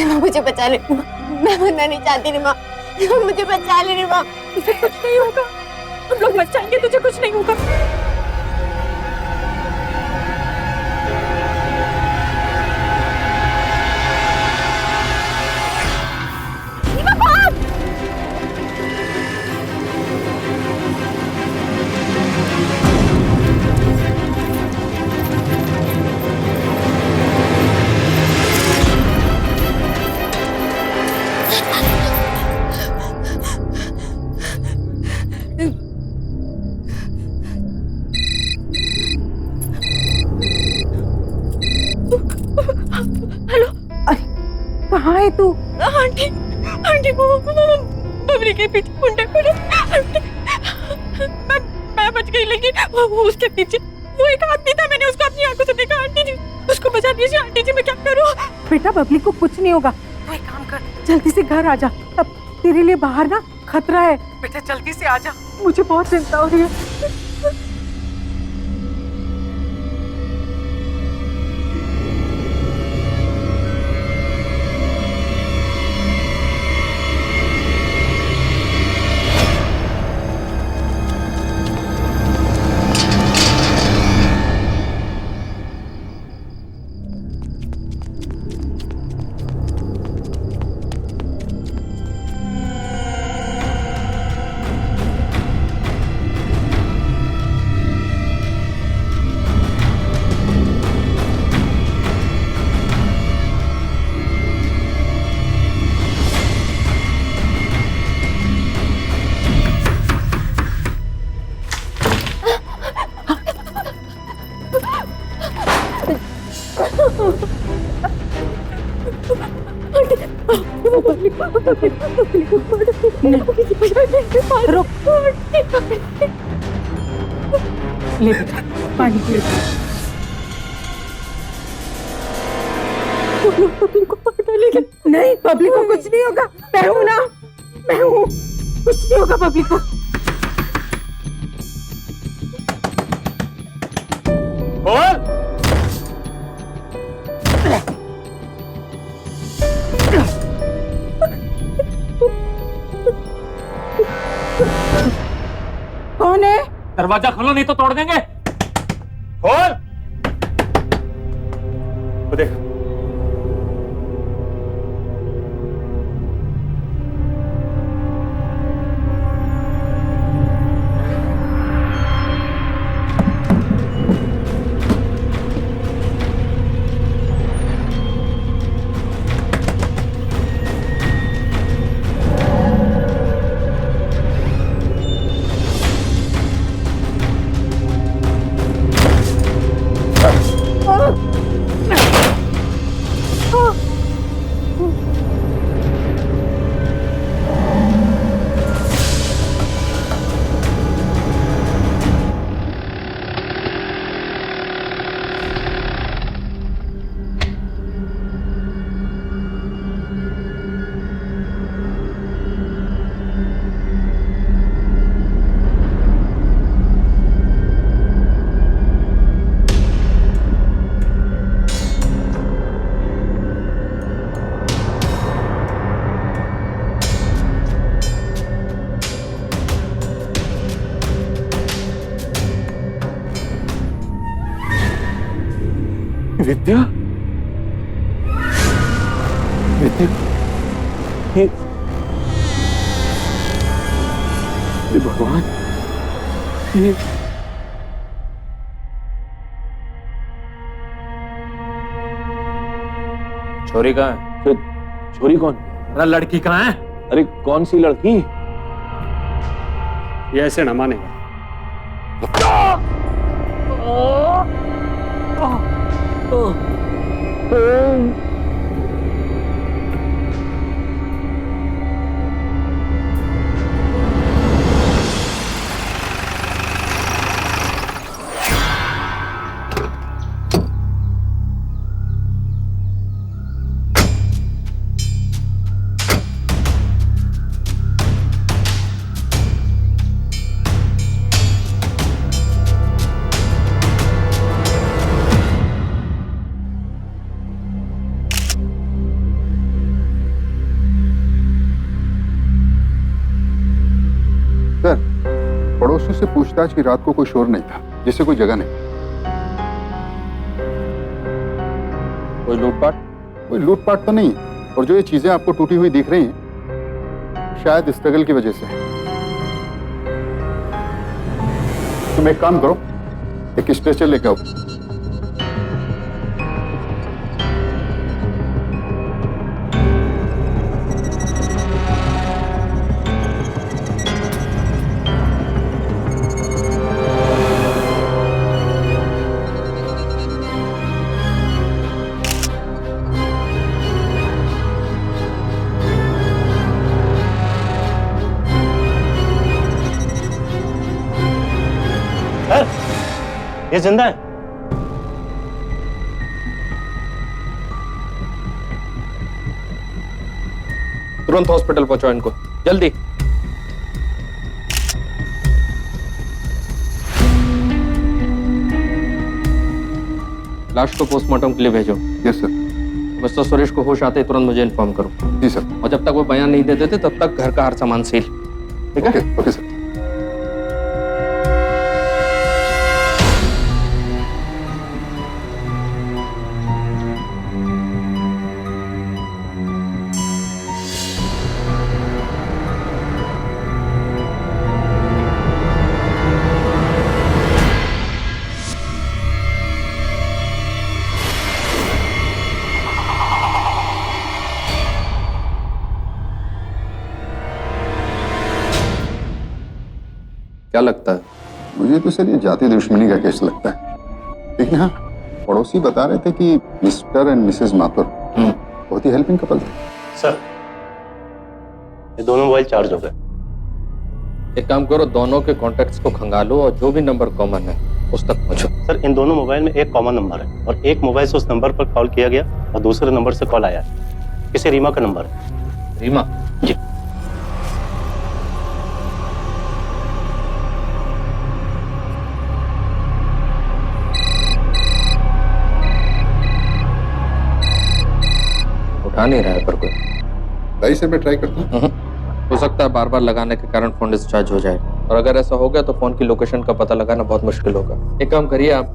माँ मुझे बचा ले माँ, मैं मरना नहीं चाहती रे माँ, मुझे बचा ले रे माँ। तुझे कुछ नहीं होगा, हम लोग बच जाएंगे, तुझे कुछ नहीं होगा। हेलो, अरे कहाँ है तू? आंटी, आंटी वो बबली के पीछे मुंडे पड़े। आंटी, मैं बच गई, लेकिन वो उसके पीछे वो एक आदमी था, मैंने उसको अपनी आंखों से देखा। आंटी जी, उसको बचा दीजिए। आंटी जी, मैं क्या करूँ? बेटा बबली को कुछ नहीं होगा, तू एक काम कर, जल्दी से घर आ जा। अब तेरे लिए बाहर ना खतरा है। बेटा जल्दी से आ जा, मुझे बहुत चिंता हो रही है। रुक, ले बेटा पानी पी। नहीं, पब्लिक को कुछ नहीं होगा, मैं हूं ना, मैं हूं, कुछ नहीं होगा पब्लिक को। कौन है? दरवाजा खोलो नहीं तो तोड़ देंगे। खोल। वो देख, विद्या, विद्या, हे भगवान, ये छोरी कहाँ है? छोरी कौन? अरे लड़की कहाँ है? अरे कौन सी लड़की? ये ऐसे न मानेगा। पड़ोसी से पूछताछ की रात को कोई शोर नहीं था, जिससे कोई जगह नहीं। कोई लूटपाट? कोई लूटपाट तो नहीं, और जो ये चीजें आपको टूटी हुई दिख रही हैं शायद स्ट्रगल की वजह से है। तुम एक काम करो, एक स्ट्रेचर लेके आओ। ये जिंदा है। तुरंत हॉस्पिटल पहुंचाओ इनको, जल्दी। लाश को पोस्टमार्टम के लिए भेजो। Yes sir. मिस्टर सुरेश को होश आते ही तुरंत मुझे इन्फॉर्म करो। जी सर। और जब तक वो बयान नहीं दे देते तब तक घर का हर सामान सील। ठीक है? Okay sir. क्या लगता है? मुझे तो सर ये जाति दुश्मनी का केस लगता है, लेकिन हाँ पड़ोसी बता रहे थे कि मिस्टर एंड मिसेस माथुर बहुत ही हेल्पिंग कपल थे। सर ये दोनों मोबाइल चार्ज हो गए। एक काम करो, दोनों के कॉन्टेक्ट्स को खंगालो और जो भी नंबर कॉमन है उस तक पहुंचो। सर इन दोनों मोबाइल में एक कॉमन नंबर है और एक मोबाइल से उस नंबर पर कॉल किया गया और दूसरे नंबर से कॉल आया है। किसी रीमा का नंबर है। रीमा? जी। उठा नहीं रहा है पर कोई। भाई सर मैं ट्राई करता हूँ। हो सकता है बार बार लगाने के कारण फोन डिस्चार्ज हो जाए, और अगर ऐसा हो गया तो फोन की लोकेशन का पता लगाना बहुत मुश्किल होगा। एक काम करिए, आप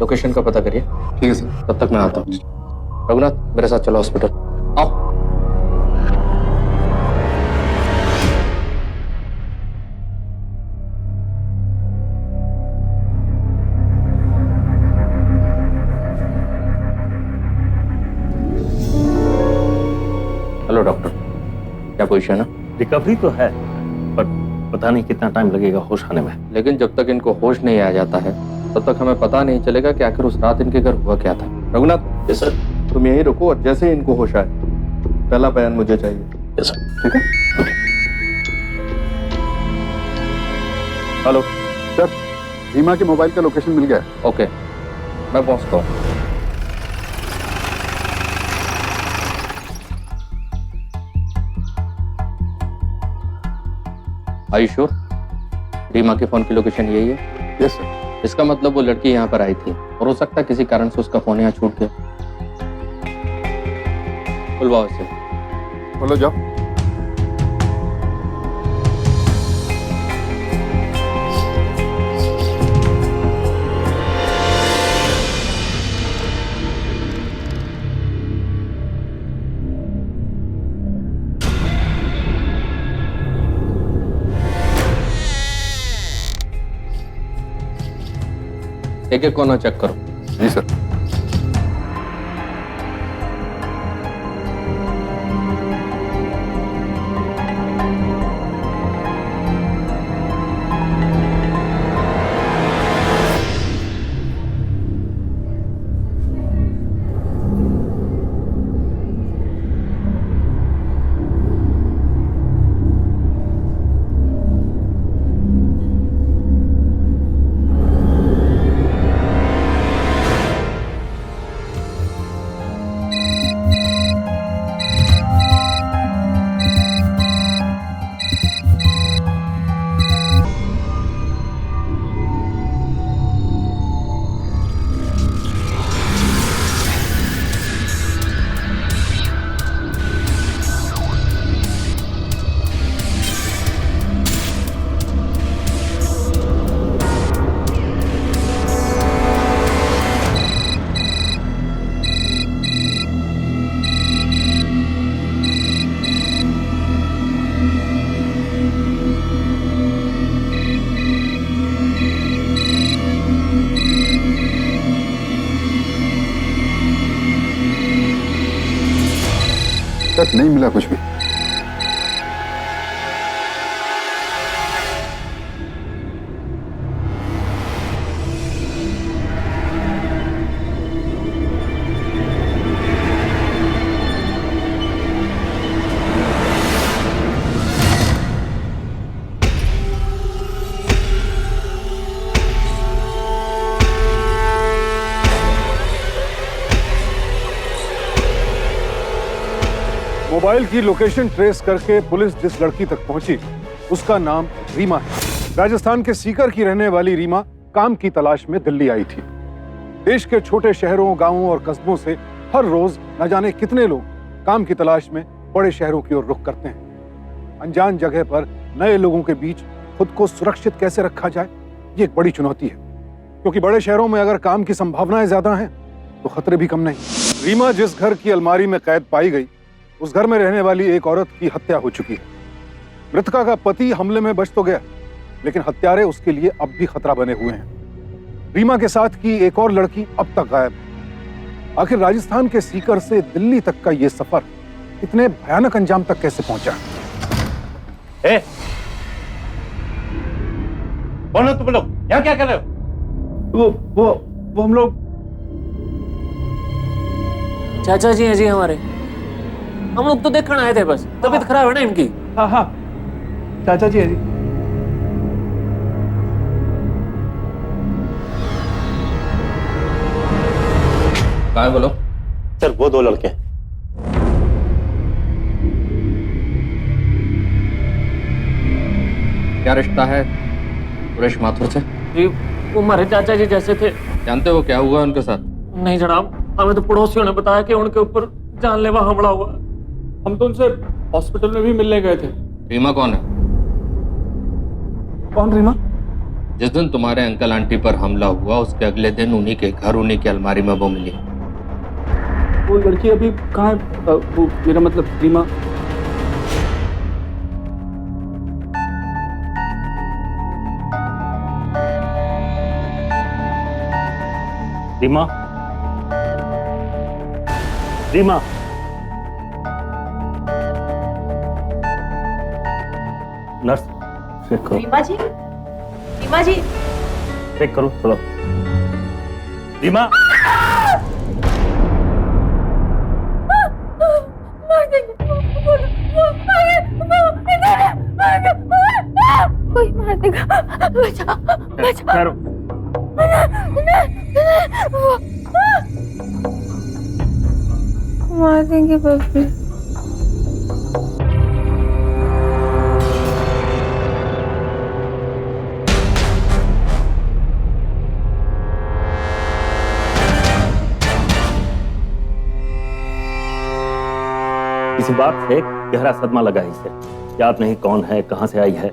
लोकेशन का पता करिए। ठीक है सर। तब तक मैं आता हूँ। रघुनाथ मेरे साथ चलो हॉस्पिटल, आओ। हेलो डॉक्टर, क्या पोजीशन है? रिकवरी तो है पर पता नहीं कितना टाइम लगेगा होश आने में। लेकिन जब तक इनको होश नहीं आ जाता है तब तक हमें पता नहीं चलेगा कि आखिर उस रात इनके घर हुआ क्या था। Raghunath, yes sir. तुम यहीं रुको और जैसे ही इनको होश आए पहला बयान मुझे चाहिए। Yes sir. ठीक है। हेलो सर, रीमा के मोबाइल का लोकेशन मिल गया। ओके, मैं पहुंचता हूँ। Are you sure? रीमा के फोन की लोकेशन यही है? Yes sir. इसका मतलब वो लड़की यहाँ पर आई थी और हो सकता है किसी कारण से उसका फोन यहाँ छूट गया। बुलवाओ इसे। बोलो जाओ। एक एक कोना चेक करो। जी सर। नहीं मिला कुछ भी। मोबाइल की लोकेशन ट्रेस करके पुलिस जिस लड़की तक पहुंची उसका नाम रीमा है। राजस्थान के सीकर की रहने वाली रीमा काम की तलाश में दिल्ली आई थी। देश के छोटे शहरों, गांवों और कस्बों से हर रोज न जाने कितने लोग काम की तलाश में बड़े शहरों की ओर रुख करते हैं। अनजान जगह पर नए लोगों के बीच खुद को सुरक्षित कैसे रखा जाए, ये एक बड़ी चुनौती है, क्योंकि बड़े शहरों में अगर काम की संभावनाएं ज्यादा हैं तो खतरे भी कम नहीं। रीमा जिस घर की अलमारी में कैद पाई गई, उस घर में रहने वाली एक औरत की हत्या हो चुकी है। मृतका का पति हमले में बच तो गया, लेकिन हत्यारे उसके लिए अब भी खतरा बने हुए हैं। रीमा के साथ की एक और लड़की अब तक गायब है। आखिर राजस्थान के सीकर से दिल्ली तक का यह सफर इतने भयानक अंजाम तक कैसे पहुंचा? कौन हो तुम लोग? यहाँ क्या कर रहे हो? वो हम लोग चाचा जी हैं जी हमारे। हम लोग तो देखने आए थे, बस तबीयत खराब है ना इनकी। हाँ हाँ चाचा जी है जी। कहाँ है बोलो? सर वो दो लड़के। क्या रिश्ता है सुरेश माथुर से? जी वो हमारे चाचा जी जैसे थे। जानते हो क्या हुआ उनके साथ? नहीं जनाब, हमें तो पड़ोसियों ने बताया कि उनके ऊपर जानलेवा हमला हुआ। हम तो उनसे हॉस्पिटल में भी मिलने गए थे। रीमा कौन है? कौन रीमा? जिस दिन तुम्हारे अंकल आंटी पर हमला हुआ उसके अगले दिन उन्हीं के घर, उन्हीं की अलमारी में वो मिली। वो लड़की अभी कहाँ है? वो मेरा मतलब रीमा। रीमा, रीमा, नर्स चेक करो। रीमा जी, रीमा जी, चेक करो थोड़ा। रीमा, कोई मार देगा। बचा बचा। ठहरो। मार देंगे बब्बी। किसी बात से गहरा सदमा लगा है इसे। याद नहीं कौन है, कहां से आई है।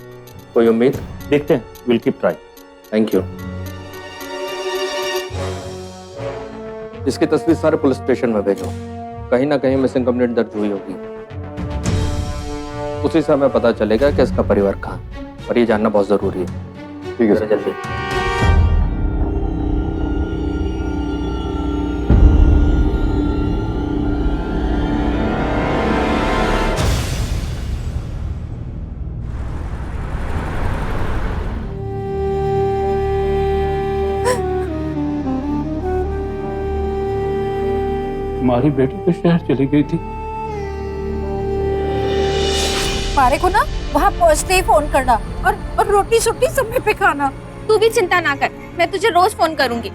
कोई उम्मीद? देखते हैं, will keep try. Thank you. इसकी तस्वीर सारे पुलिस स्टेशन में भेजो। कहीं ना कहीं मिसिंग कंप्लेंट दर्ज हुई होगी। उसी से हमें पता चलेगा कि इसका परिवार कहाँ है, और ये जानना बहुत जरूरी है। ठीक है जरा सर। जल्दी। हमारी बेटी तो शहर चली गई थी। मारे को ना वहाँ पहुँचते ही फोन करना और रोटी सोटी समय पे खाना। तू भी चिंता ना कर, मैं तुझे रोज फोन करूंगी।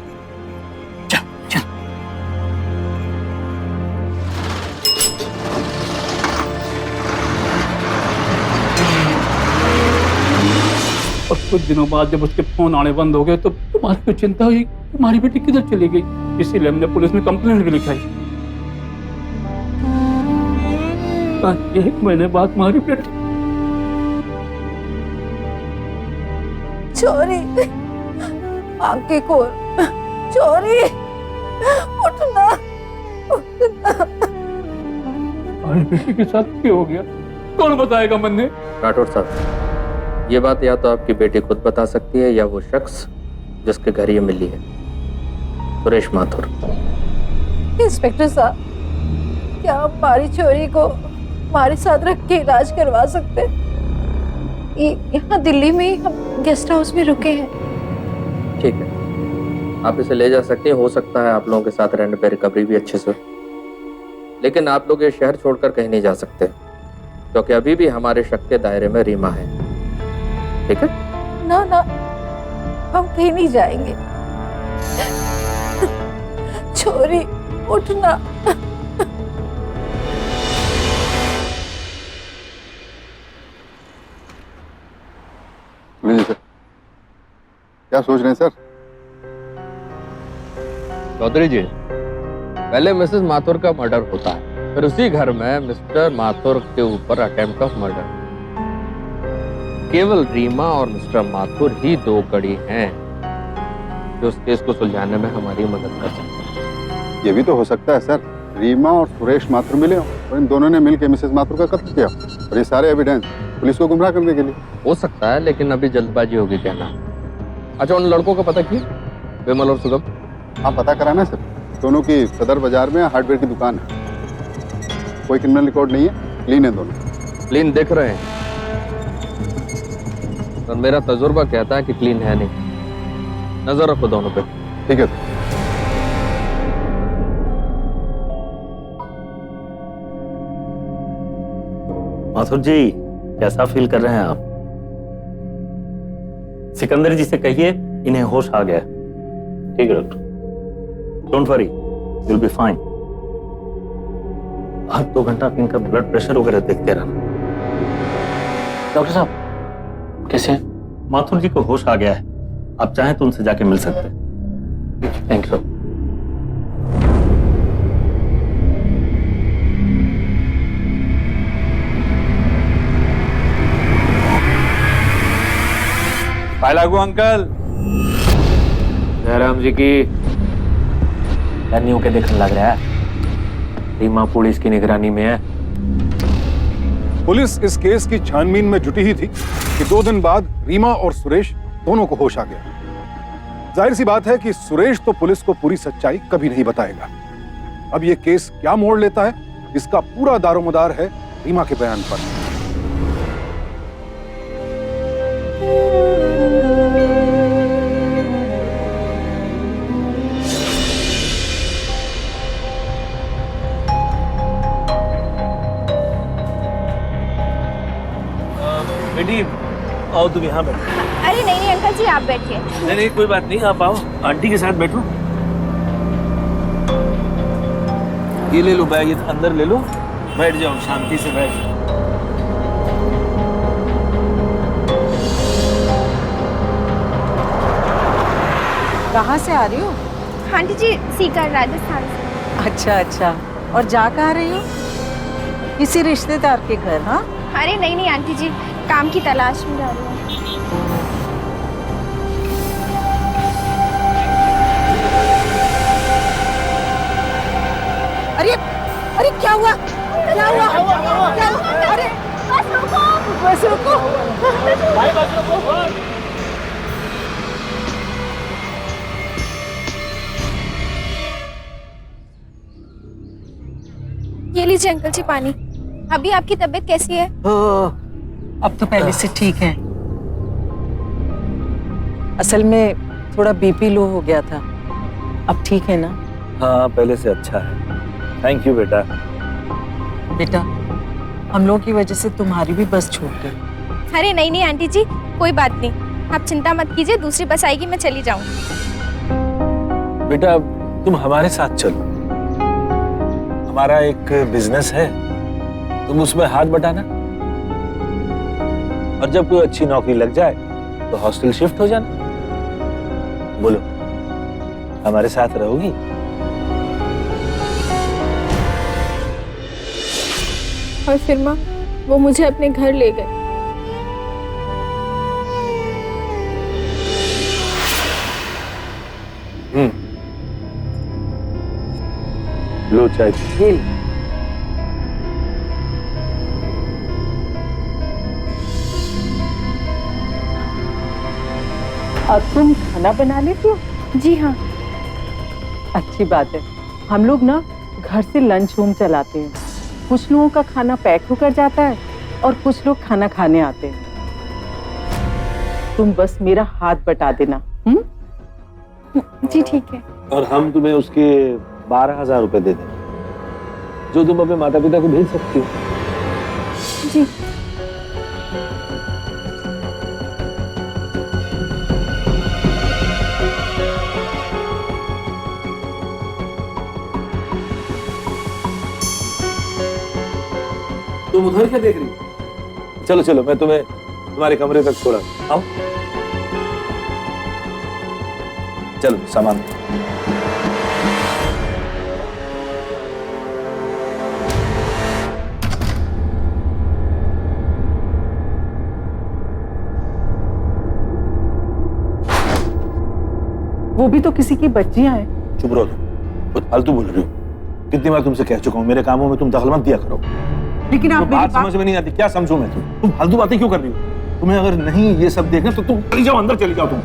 और कुछ दिनों बाद जब उसके फोन आने बंद हो गए तो तुम्हारी को चिंता हुई तुम्हारी बेटी किधर चली गई। इसीलिए हमने पुलिस में कंप्लेंट भी लिखाई। 1 महीने बाद हमारी बेटी चोरी, आंखें खोल, चोरी, उठना, उठना। हमारी बेटी के साथ क्या हो गया? कौन बताएगा? मन ने राठौर साहब, ये बात या तो आपकी बेटी खुद बता सकती है या वो शख्स जिसके घर ये मिली है, सुरेश माथुर। इंस्पेक्टर साहब, क्या हमारी चोरी को हमारे साथ रख के इलाज करवा सकते। यहाँ दिल्ली में ही हम गेस्ट हाउस में रुके हैं। ठीक है, आप इसे ले जा सकते हैं। हो सकता है आप लोगों के साथ रहने पर रिकवरी भी अच्छे से हो, लेकिन आप लोग ये शहर छोड़कर कहीं नहीं जा सकते, क्योंकि अभी भी हमारे शक के दायरे में रीमा है। ठीक है? ना ना, हम कहीं नहीं जाएंगे। छोरी उठना। जी सर, क्या सोच रहे हैं सर? चौधरी जी, पहले मिसेस माथुर का मर्डर होता है, फिर उसी घर में मिस्टर माथुर के ऊपर अटेम्प्ट ऑफ मर्डर। केवल रीमा और मिस्टर माथुर ही दो कड़ी हैं जो उस केस को सुलझाने में हमारी मदद कर सकते हैं। ये भी तो हो सकता है सर, रीमा और सुरेश माथुर मिले हो और इन दोनों ने मिलकर मिसेस माथुर का कत्ल किया, और ये सारे एविडेंस पुलिस को गुमराह करने के लिए। हो सकता है, लेकिन अभी जल्दबाजी होगी कहना। अच्छा, उन लड़कों का पता किया, विमल और सुगम? हाँ, पता करा ना सर, दोनों की सदर बाजार में हार्डवेयर की दुकान है। कोई क्रिमिनल रिकॉर्ड नहीं है, क्लीन है दोनों। क्लीन दिख रहे हैं, और मेरा तजुर्बा कहता है कि क्लीन है नहीं। नजर रखो दोनों पे। ठीक है। माथुर जी, कैसा फील कर रहे हैं आप? सिकंदर जी से कहिए इन्हें होश आ गया। ठीक है doctor, don't worry, you will be fine. हर 2 घंटा इनका ब्लड प्रेशर वगैरह देखते रहना। डॉक्टर साहब कैसे हैं? माथुर जी को होश आ गया है, आप चाहें तो उनसे जाके मिल सकते हैं। Thank you. लागू अंकल। जयराम जी की न्यू के देखने लग रहा है। रीमा पुलिस की निगरानी में है। पुलिस इस केस की छानबीन में जुटी ही थी कि 2 दिन बाद रीमा और सुरेश दोनों को होश आ गया। जाहिर सी बात है कि सुरेश तो पुलिस को पूरी सच्चाई कभी नहीं बताएगा। अब ये केस क्या मोड़ लेता है, इसका पूरा दारोमदार है रीमा के बयान पर। बेटी आओ, तुम यहाँ बैठो। अरे नहीं नहीं अंकल जी, आप बैठिए। नहीं नहीं, कोई बात नहीं, आप आओ, आंटी के साथ बैठो। ये ले लो बैग, ये अंदर ले लो, बैठ जाओ, शांति से बैठ जाओ। कहाँ से आ रही हो? आंटी जी, सीकर राजस्थान से। अच्छा अच्छा, और जा कहाँ रही हो? किसी रिश्तेदार के घर? हाँ, अरे नहीं नहीं आंटी जी, काम की तलाश में जा रही हूँ। अरे अरे क्या हुआ? क्या हुआ? क्या हुआ? अरे बस रुको। ये लीजिए अंकल जी पानी। अभी आपकी तबीयत कैसी है? अब तो पहले से ठीक है। असल में थोड़ा बीपी लो हो गया था, अब ठीक है ना? हाँ, पहले से अच्छा है। थैंक यू बेटा। बेटा, हम लोगों की वजह से तुम्हारी भी बस छूट गई। अरे नहीं नहीं आंटी जी, कोई बात नहीं, आप चिंता मत कीजिए, दूसरी बस आएगी, मैं चली जाऊंगी। बेटा तुम हमारे साथ चलो, हमारा एक बिजनेस है, तुम उसमें हाथ बटाना, और जब कोई अच्छी नौकरी लग जाए तो हॉस्टल शिफ्ट हो जाना। बोलो, हमारे साथ रहोगी? और फिर माँ, वो मुझे अपने घर ले गए। लो चाय। ये और तुम खाना बना लेती हो? जी हाँ। अच्छी बात है। हम लोग ना घर से लंच होम चलाते हैं, कुछ लोगों का खाना पैक होकर जाता है और कुछ लोग खाना खाने आते हैं। तुम बस मेरा हाथ बटा देना। जी ठीक है। और हम तुम्हें उसके 12,000 रुपए दे देंगे, जो तुम अपने माता पिता को भेज सकती हो। जी। तुम उधर क्या देख रही हो? चलो चलो, मैं तुम्हें तुम्हारे कमरे तक छोड़ा। आओ चलो, सामान। वो भी तो किसी की बच्चियां हैं। चुप रहो तुम, बहुत फालतू बोल रही हो। कितनी बार तुमसे कह चुका हूँ मेरे कामों में तुम दखल मत दिया करो। लेकिन आप बात समझ में नहीं आती, क्या समझूं मैं? तुम फालतू बातें क्यों कर रही हो? तुम्हें अगर नहीं ये सब देखना तो तुम चली जाओ, अंदर चली जाओ, तुम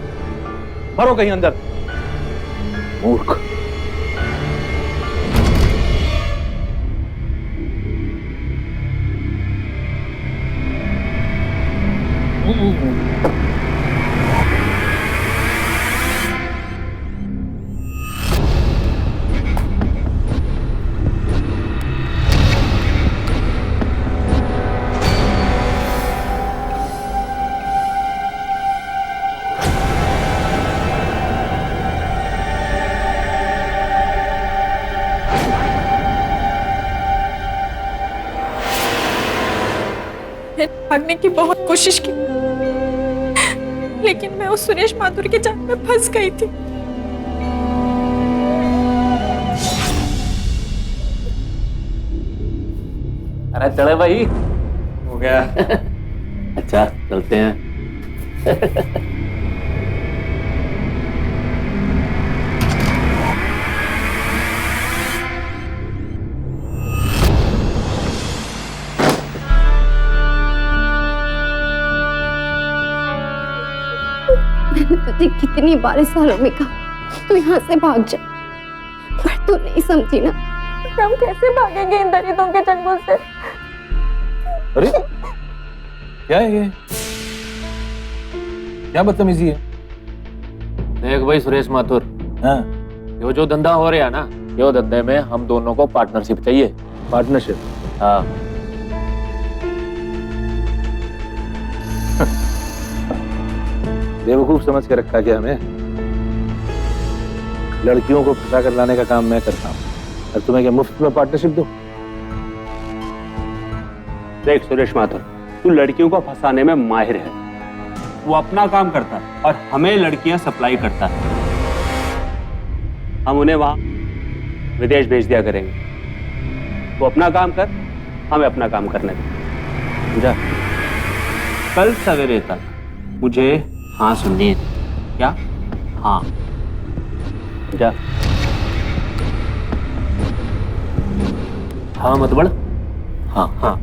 मरो कहीं अंदर, मूर्ख। भागने की बहुत कोशिश की, लेकिन मैं उस सुरेश माथुर के जाल में फंस गई थी। अरे चले भाई, हो गया। अच्छा चलते हैं। तुझे कितनी बार सालों में कहा तू यहाँ से भाग जा, पर तू नहीं समझी ना। हम कैसे भागेंगे इन दरिद्रों के चंगुल से? अरे क्या है ये? क्या बदतमीजी है? देख भाई सुरेश माथुर, हाँ, यो जो धंधा हो रहा है ना, यो धंधे में हम दोनों को पार्टनरशिप चाहिए। पार्टनरशिप? हाँ। बेवकूफ समझ के रखा क्या हमें? लड़कियों को फंसा कर लाने का काम मैं करता हूँ, और तुम्हें क्या मुफ्त में पार्टनरशिप दूं? देख सुरेश माथुर, तू लड़कियों को फंसाने में माहिर है। वो अपना काम करता है और हमें लड़कियां सप्लाई करता है। हम उन्हें वहां विदेश भेज दिया करेंगे। वो अपना काम कर, हमें अपना काम करने दे। समझा? कल सवेरे तक मुझे हाँ सुननी है। क्या? हाँ। समझा? हाँ मत बढ़। हाँ हाँ।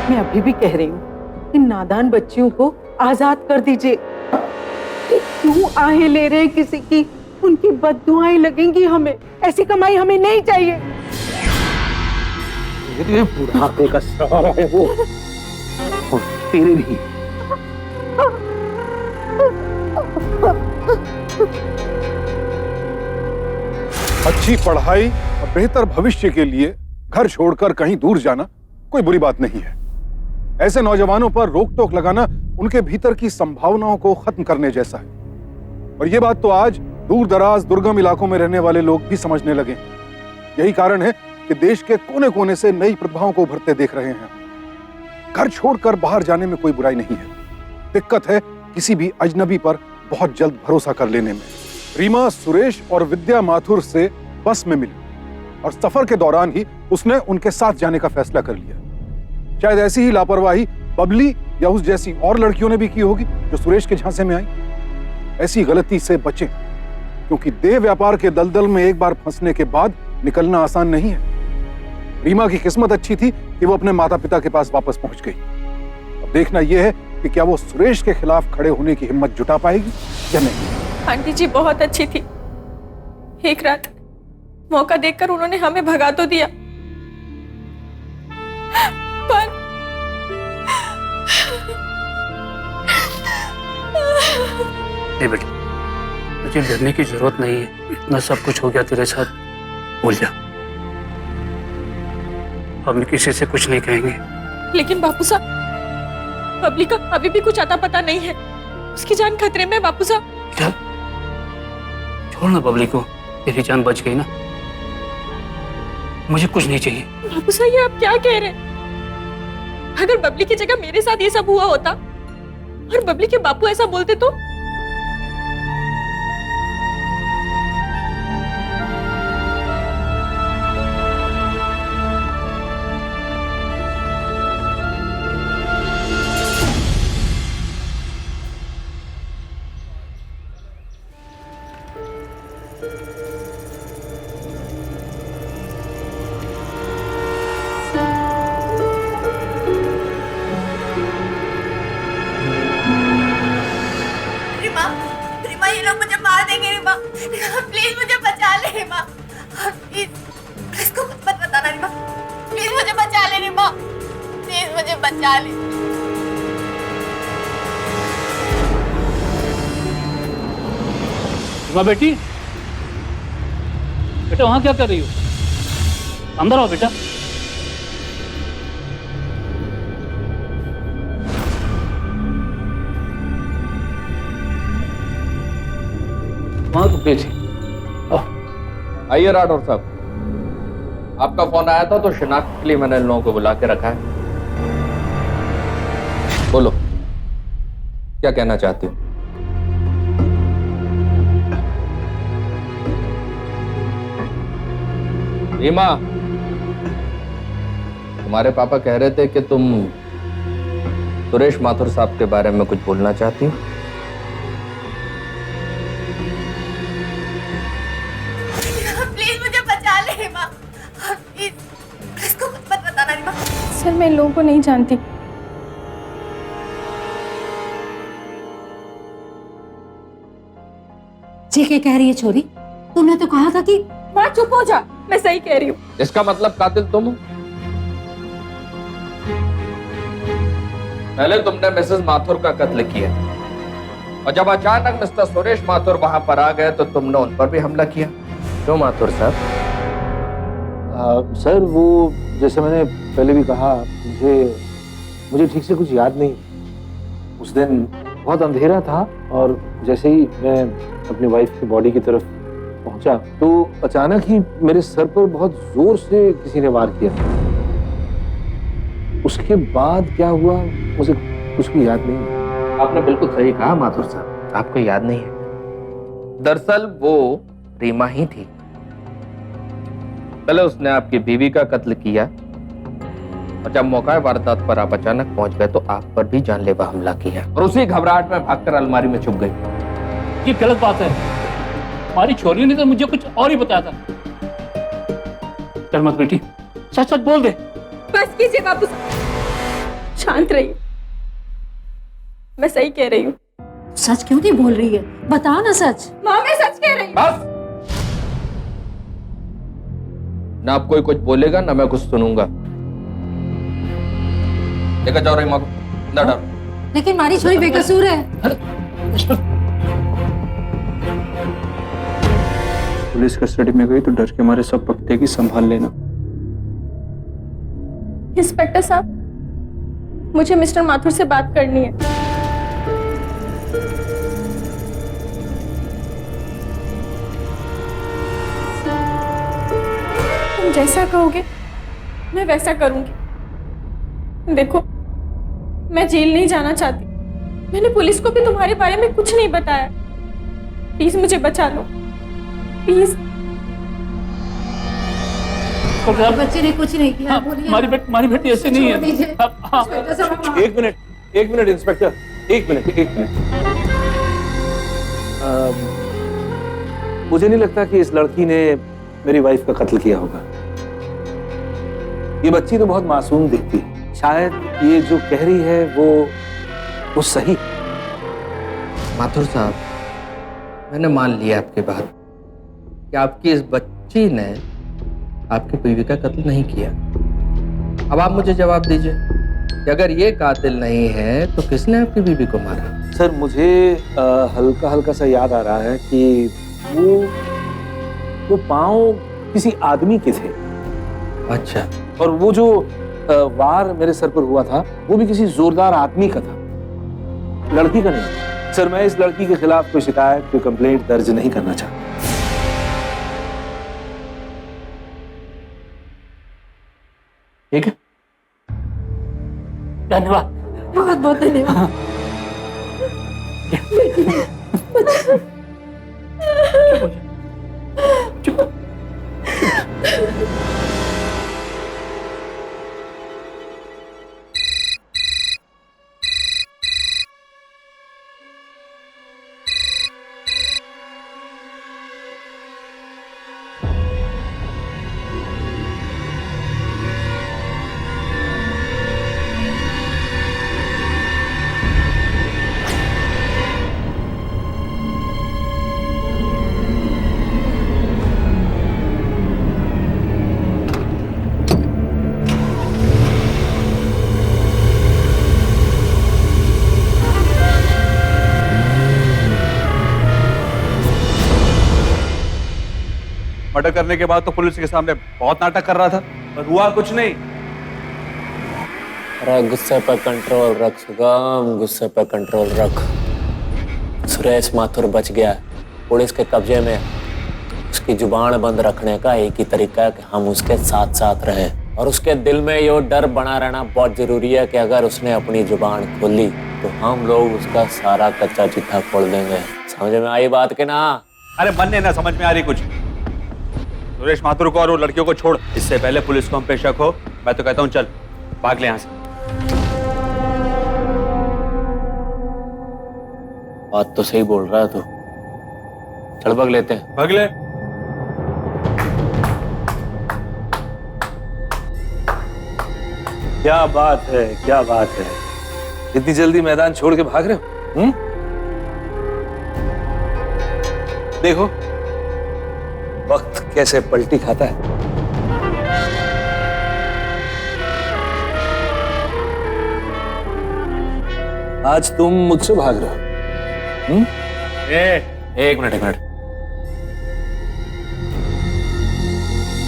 मैं अभी भी कह रही हूँ, इन नादान बच्चियों को आजाद कर दीजिए। क्यों आहें ले रहे किसी की? उनकी बद्दुआएं लगेंगी हमें। ऐसी कमाई हमें नहीं चाहिए। ये बुढ़ापे का सहारा है वो, और तेरे भी। अच्छी पढ़ाई और बेहतर भविष्य के लिए घर छोड़कर कहीं दूर जाना कोई बुरी बात नहीं है। ऐसे नौजवानों पर रोक टोक लगाना उनके भीतर की संभावनाओं को खत्म करने जैसा है। और ये बात तो आज दूर दराज दुर्गम इलाकों में रहने वाले लोग भी समझने लगे। यही कारण है कि देश के कोने कोने से नई प्रतिभाओं को उभरते देख रहे हैं। घर छोड़कर बाहर जाने में कोई बुराई नहीं है। दिक्कत है किसी भी अजनबी पर बहुत जल्द भरोसा कर लेने में। रीमा सुरेश और विद्या माथुर से बस में मिली और सफर के दौरान ही उसने उनके साथ जाने का फैसला कर लिया। शायद ऐसी ही लापरवाही बबली या उस जैसी और लड़कियों ने भी की होगी जो सुरेश के झांसे में आई। ऐसी गलती से बचें, क्योंकि देह व्यापार के दलदल में एक बार फंसने के बाद निकलना आसान नहीं है। रीमा की किस्मत अच्छी थी कि वो अपने माता पिता के पास वापस पहुंच गई। अब देखना यह है कि क्या वो सुरेश के खिलाफ खड़े होने की हिम्मत जुटा पाएगी या नहीं। आंटी जी बहुत अच्छी थी। एक रात मौका देखकर उन्होंने हमें भगा तो दिया, पर नहीं बेटा, तुझे डरने की जरूरत नहीं है। इतना सब कुछ हो गया तेरे साथ, भूल जा। हम किसी से कुछ नहीं कहेंगे। लेकिन बापू साहब, बबली का अभी भी कुछ अता पता नहीं है। उसकी जान खतरे में। बापू साहब बेटा छोड़ ना बबली को, तेरी जान बच गई ना, मुझे कुछ नहीं चाहिए। बापू साहब, ये आप क्या कह रहे हैं? अगर बबली की जगह मेरे साथ ये सब हुआ होता और बबली के बापू ऐसा बोलते तो? रीमा, ये लोग मुझे मार देंगे। रीमा, प्लीज मुझे बचा ले। रीमा, प्लीज, इसको कुछ मत बताना। रीमा, प्लीज मुझे बचा ले। रीमा, प्लीज मुझे बचा ले। रीमा बेटी, बेटा वहां क्या कर रही हो? अंदर आओ बेटा। वहां तो थी। आइए राठौर साहब, आपका फोन आया था तो शिनाख्त के लिए मैंने इन लोगों को बुला के रखा है। बोलो, क्या कहना चाहती हो? रीमा, तुम्हारे पापा कह रहे थे कि तुम सुरेश माथुर साहब के बारे में कुछ बोलना चाहती हो। प्लीज मुझे बचा ले। रीमा, प्लीज, इसको कुछ मत बताना। रीमा, सर मैं इन लोगों को नहीं जानती। जी क्या कह रही है छोरी? तुमने तो कहा था कि माँ चुप हो जा, मैं सही कह रही हूँ। इसका मतलब कातिल तुम हो? पहले तुमने मिसेस माथुर का कत्ल किया और जब अचानक मिस्टर सुरेश माथुर वहां पर आ गए तो तुमने उन पर भी हमला किया। क्यों माथुर साहब? सर वो जैसे मैंने पहले भी कहा, मुझे ठीक से कुछ याद नहीं। उस दिन बहुत अंधेरा था और जैसे ही मैं अपनी वाइफ की बॉडी की तरफ पहुंचा तो अचानक ही मेरे सर पर बहुत जोर से किसी ने वार किया। उसके बाद क्या हुआ मुझे कुछ भी याद नहीं। आपने बिल्कुल सही कहा माथुर साहब, आपको याद नहीं है। दरअसल वो रीमा ही थी। पहले उसने आपकी बीवी का कत्ल किया और जब मौका वारदात पर आप अचानक पहुंच गए तो आप पर भी जानलेवा हमला किया और उसी घबराहट में भागकर अलमारी में छुप गई। ये गलत बात है। हमारी छोरी ने तो मुझे कुछ और ही बताया था। चल मत बेटी, सच सच बोल दे। बस कीजिए बापू, शांत रहिए। मैं सही कह रही हूँ। सच क्यों नहीं बोल रही है? बता ना सच। माँ मैं सच कह रही हूँ। बस, ना आप कोई कुछ बोलेगा ना मैं कुछ सुनूंगा। लेकर जाओ रीमा को, अंदर डालो। लेकिन हमारी छोरी बेकसूर है। पुलिस कस्टडी में गई तो डर के मारे सब पकड़ेगी, संभाल लेना। इंस्पेक्टर साहब, मुझे मिस्टर माथुर से बात करनी है। तुम जैसा कहोगे मैं वैसा करूंगी। देखो, मैं जेल नहीं जाना चाहती। मैंने पुलिस को भी तुम्हारे बारे में कुछ नहीं बताया। प्लीज मुझे बचा लो, प्लीज। बच्चे ने कुछ नहीं किया। हमारी बेटी ऐसे नहीं है। एक मिनट इंस्पेक्टर, एक मिनट। मुझे नहीं लगता कि इस लड़की ने मेरी वाइफ का कत्ल किया होगा। ये बच्ची तो बहुत मासूम दिखती है। शायद ये जो कह रही है वो सही। माथुर साहब, मैंने मान लिया आपकी बात कि आपकी इस बच्ची ने आपकी बीवी का कत्ल नहीं किया। अब आप मुझे जवाब दीजिए कि अगर ये कातिल नहीं है तो किसने आपकी बीवी को मारा? सर मुझे हल्का हल्का सा याद आ रहा है कि वो पाँव किसी आदमी के थे। अच्छा। और वो जो वार मेरे सर पर हुआ था वो भी किसी जोरदार आदमी का था, लड़की का नहीं। सर मैं इस लड़की के खिलाफ कोई शिकायत, कोई कंप्लेंट दर्ज नहीं करना चाहता। ठीक है, धन्यवाद, बहुत बहुत धन्यवाद। मर्डर करने के बाद तो पुलिस के सामने बहुत नाटक कर रहा था, पर हुआ कुछ नहीं। अरे गुस्से पर कंट्रोल रख सुगम, गुस्से पर कंट्रोल रख। सुरेश माथुर बच गया, पुलिस के कब्जे में। उसकी जुबान बंद रखने का एक ही तरीका है कि हम उसके साथ साथ रहें, और उसके दिल में ये डर बना रहना बहुत जरूरी है कि अगर उसने अपनी जुबान खोली तो हम लोग उसका सारा कच्चा चिट्ठा खोल देंगे। समझ में आई बात के ना? अरे मन ने ना समझ में आ रही कुछ। सुरेश माथुर को और वो लड़कियों को छोड़, इससे पहले पुलिस को हम पे शक हो। मैं तो कहता हूँ चल भाग ले यहाँ से। बात तो सही बोल रहा है तू, चल भाग लेते हैं। भाग ले। क्या बात है, क्या बात है, इतनी जल्दी मैदान छोड़ के भाग रहे हो? देखो वक्त कैसे पलटी खाता है। आज तुम मुझसे भाग रहे हो? एक मिनट।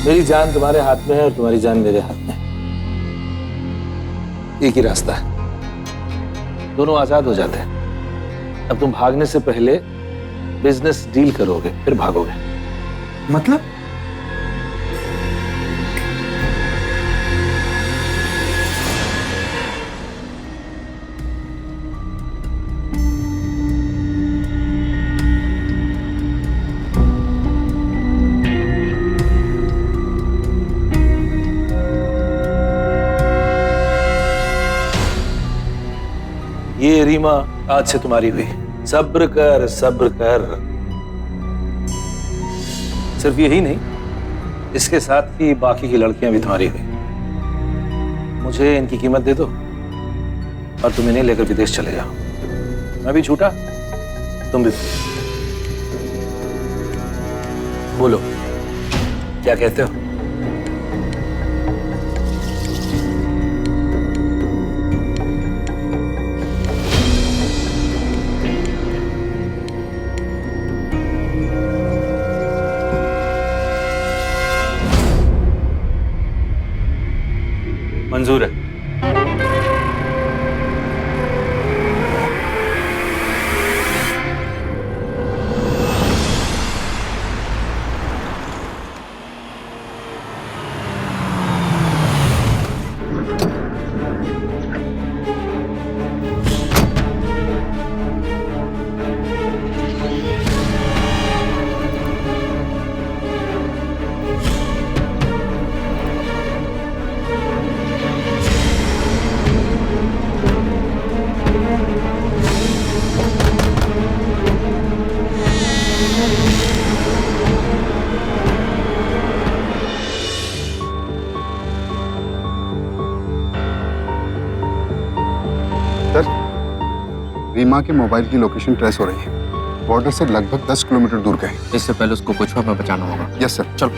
मेरी जान तुम्हारे हाथ में है और तुम्हारी जान मेरे हाथ में है। एक ही रास्ता है, दोनों आजाद हो जाते हैं। अब तुम भागने से पहले बिजनेस डील करोगे, फिर भागोगे। मतलब? ये रीमा आज से तुम्हारी हुई। सब्र कर, सब्र कर। सिर्फ यही नहीं, इसके साथ ही बाकी की लड़कियां भी तुम्हारी हुई। मुझे इनकी कीमत दे दो और तुम इन्हें लेकर विदेश चले जाओ। मैं भी छूटा, तुम भी। बोलो क्या कहते हो? मंजूर है। रीमा के मोबाइल की लोकेशन ट्रेस हो रही है। बॉर्डर से लगभग 10 किलोमीटर दूर गए। इससे पहले उसको कुछ में बचाना होगा। Yes sir. चलो।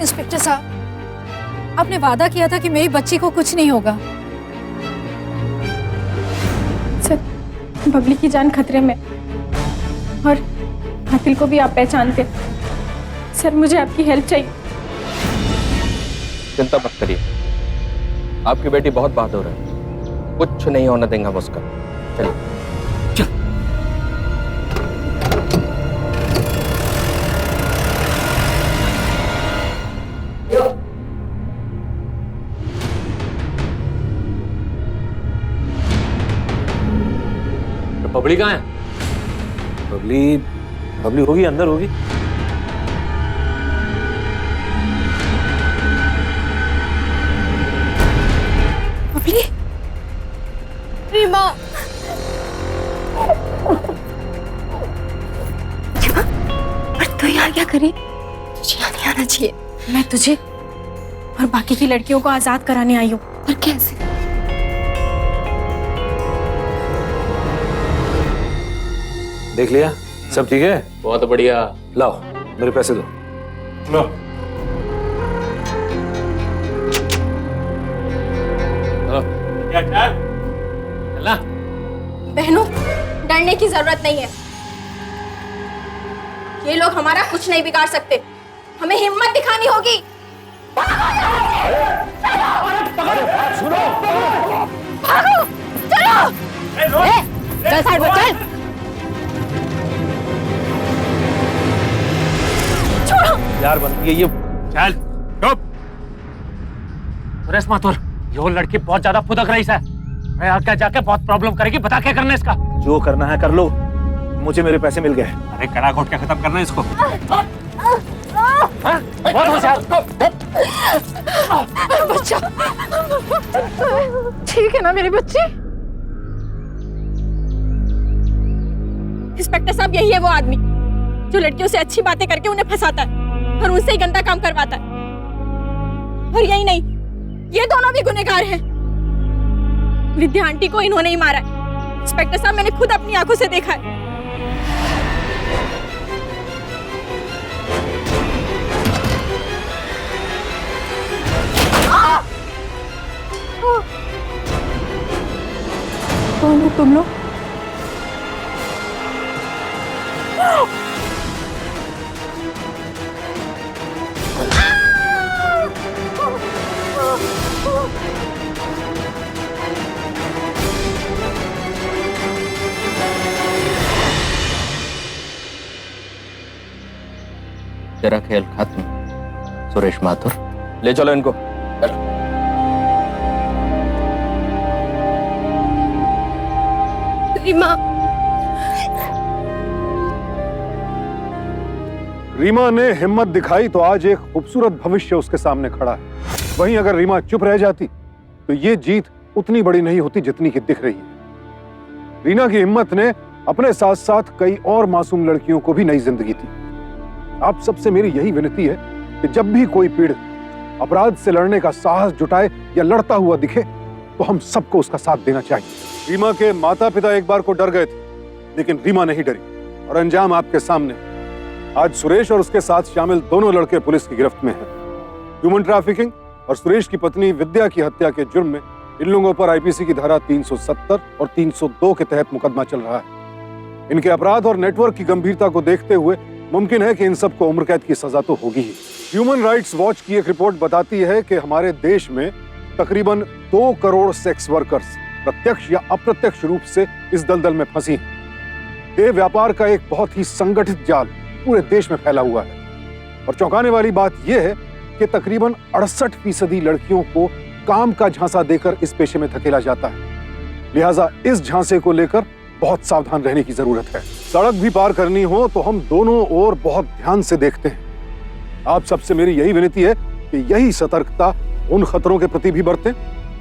इंस्पेक्टर साहब, आपने वादा किया था कि मेरी बच्ची को कुछ नहीं होगा। सर, बबली की जान खतरे में और कातिल को भी आप पहचानते। सर, मुझे आपकी हेल्प चाहिए। चिंता मत करिए, आपकी बेटी बहुत बहादुर है, कुछ नहीं होने देंगे हम उसका। चलिए। बबली कहाँ है? बबली बबली होगी, अंदर होगी। बबली, रीमा, और तू यहाँ क्या करी? तुझे यहाँ नहीं आना चाहिए। मैं तुझे और बाकी की लड़कियों को आजाद कराने आई हूँ। पर कैसे? देख लिया, सब ठीक है? बहुत बढ़िया। लाओ मेरे पैसे दो। लो। चलना। बहनों, डरने की जरूरत नहीं है। ये लोग हमारा कुछ नहीं बिगाड़ सकते। हमें हिम्मत दिखानी होगी। सुनो, भागो, चलो। चल साइड में चल। छोड़ो। यार बनती है ये। चल चुप। सुरेश माथुर, ये लड़की बहुत ज्यादा फुदक रही है। मैं आगे जाके बहुत प्रॉब्लम करेगी। बता क्या करना है इसका? जो करना है कर लो, मुझे मेरे पैसे मिल गए। अरे कड़ा घोट के खत्म करना है इसको। बहुत होशियार। बच्चा ठीक है ना मेरी बच्ची? इंस्पेक्टर साहब, यही है वो आदमी जो लड़कियों से अच्छी बातें करके उन्हें फंसाता है और उनसे ही गंदा काम करवाता है। और यही नहीं, ये दोनों भी गुनहगार हैं। विद्या आंटी को इन्होंने ही मारा है। इंस्पेक्टर साहब, मैंने खुद अपनी आंखों से देखा है। कौन हो तुम लोग? तेरा खेल खत्म सुरेश माथुर। ले चलो इनको। चलो। रीमा ने हिम्मत दिखाई तो आज एक खूबसूरत भविष्य उसके सामने खड़ा है। वहीं अगर रीमा चुप रह जाती तो ये जीत उतनी बड़ी नहीं होती जितनी कि दिख रही है। रीना की हिम्मत ने अपने साथ साथ कई और मासूम लड़कियों को भी नई जिंदगी दी। आप सबसे मेरी यही विनती है कि जब भी कोई पीड़ित अपराध से लड़ने का साहस जुटाए या लड़ता हुआ दिखे तो हम सबको उसका साथ देना चाहिए। रीमा के माता पिता एक बार को डर गए थे, लेकिन रीमा नहीं डरी और अंजाम आपके सामने। आज सुरेश और उसके साथ शामिल दोनों लड़के पुलिस की गिरफ्त में हैं। ह्यूमन ट्रैफिकिंग और सुरेश की पत्नी विद्या की हत्या के जुर्म में इन लोगों पर आईपीसी की धारा 370 और 302 के तहत मुकदमा चल रहा है। इनके अपराध और नेटवर्क की गंभीरता को देखते हुए मुमकिन है कि इन सबको उम्र कैद की सजा तो होगी ही। ह्यूमन राइट्स वॉच की एक रिपोर्ट बताती है कि हमारे देश में तकरीबन 2 करोड़ सेक्स वर्कर्स प्रत्यक्ष या अप्रत्यक्ष रूप से इस दलदल में फंसी हैं। देह व्यापार का एक बहुत ही संगठित जाल पूरे देश में फैला हुआ है और चौंकाने वाली बात यह है कि तकरीबन 68% लड़कियों को काम का झांसा देकर इस पेशे में धकेला जाता है। लिहाजा इस झांसे को लेकर बहुत सावधान रहने की जरूरत है। सड़क भी पार करनी हो तो हम दोनों ओर बहुत ध्यान से देखते हैं। आप सबसे मेरी यही विनती है कि यही सतर्कता उन खतरों के प्रति भी बरतें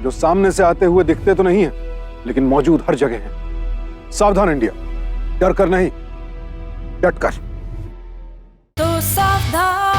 जो सामने से आते हुए दिखते तो नहीं हैं, लेकिन मौजूद हर जगह हैं। सावधान इंडिया, डर कर नहीं, डट कर। तो सावधान।